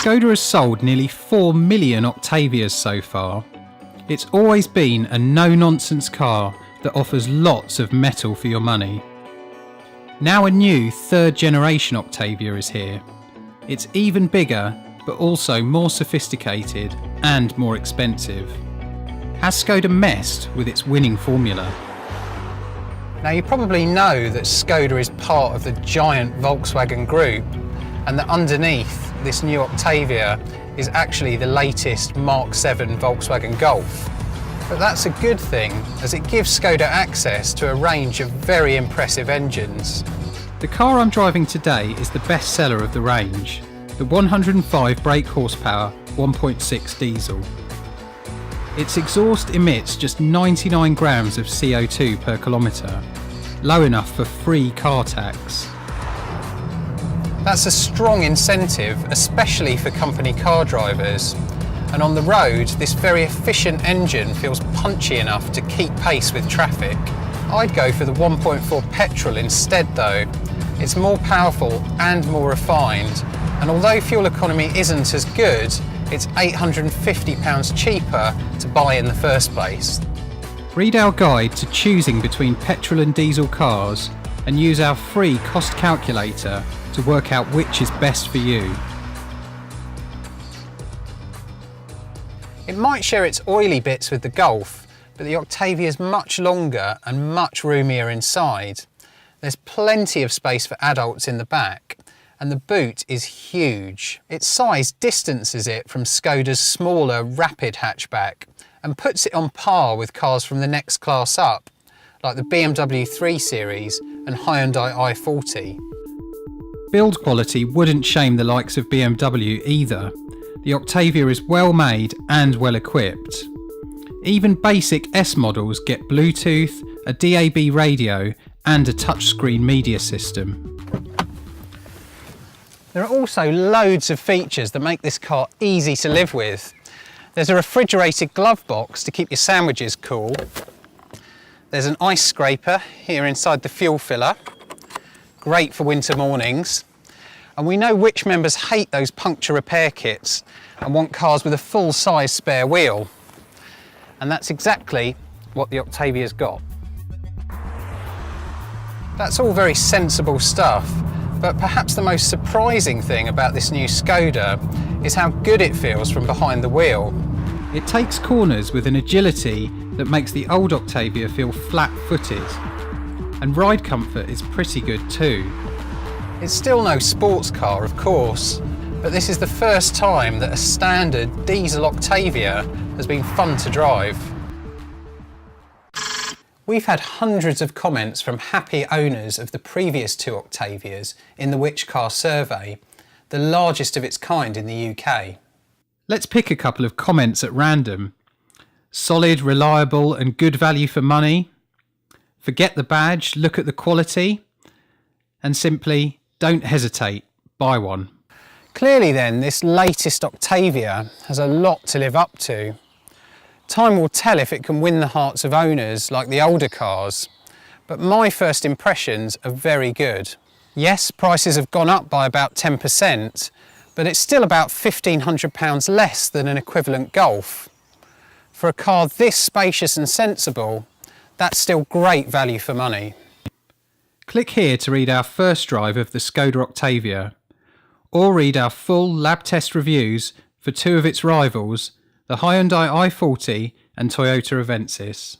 Skoda has sold nearly 4 million Octavias so far. It's always been a no-nonsense car that offers lots of metal for your money. Now a new third-generation Octavia is here. It's even bigger, but also more sophisticated and more expensive. Has Skoda messed with its winning formula? Now you probably know that Skoda is part of the giant Volkswagen group, and that underneath this new Octavia is actually the latest Mark 7 Volkswagen Golf. But that's a good thing, as it gives Skoda access to a range of very impressive engines. The car I'm driving today is the best seller of the range, the 105 brake horsepower 1.6 diesel. Its exhaust emits just 99 grams of CO2 per kilometre, low enough for free car tax. That's a strong incentive, especially for company car drivers. And on the road, this very efficient engine feels punchy enough to keep pace with traffic. I'd go for the 1.4 petrol instead though. It's more powerful and more refined, and although fuel economy isn't as good, it's £850 cheaper to buy in the first place. Read our guide to choosing between petrol and diesel cars and use our free cost calculator to work out which is best for you. It might share its oily bits with the Golf, but the Octavia is much longer and much roomier inside. There's plenty of space for adults in the back, and the boot is huge. Its size distances it from Skoda's smaller Rapid hatchback and puts it on par with cars from the next class up, like the BMW 3 Series and Hyundai i40. Build quality wouldn't shame the likes of BMW either. The Octavia is well made and well equipped. Even basic S models get Bluetooth, a DAB radio and a touchscreen media system. There are also loads of features that make this car easy to live with. There's a refrigerated glove box to keep your sandwiches cool. There's an ice scraper here inside the fuel filler, great for winter mornings. And we know which members hate those puncture repair kits and want cars with a full-size spare wheel. And that's exactly what the Octavia's got. That's all very sensible stuff, but perhaps the most surprising thing about this new Skoda is how good it feels from behind the wheel. It takes corners with an agility that makes the old Octavia feel flat-footed, and ride comfort is pretty good too. It's still no sports car, of course, but this is the first time that a standard diesel Octavia has been fun to drive. We've had hundreds of comments from happy owners of the previous two Octavias in the Which Car survey, the largest of its kind in the UK. Let's pick a couple of comments at random. Solid, reliable and good value for money. Forget the badge, look at the quality. And simply, don't hesitate, buy one. Clearly then, this latest Octavia has a lot to live up to. Time will tell if it can win the hearts of owners like the older cars, but my first impressions are very good. Yes, prices have gone up by about 10%, but it's still about £1,500 less than an equivalent Golf. For a car this spacious and sensible, that's still great value for money. Click here to read our first drive of the Skoda Octavia, or read our full lab test reviews for two of its rivals, the Hyundai i40 and Toyota Avensis.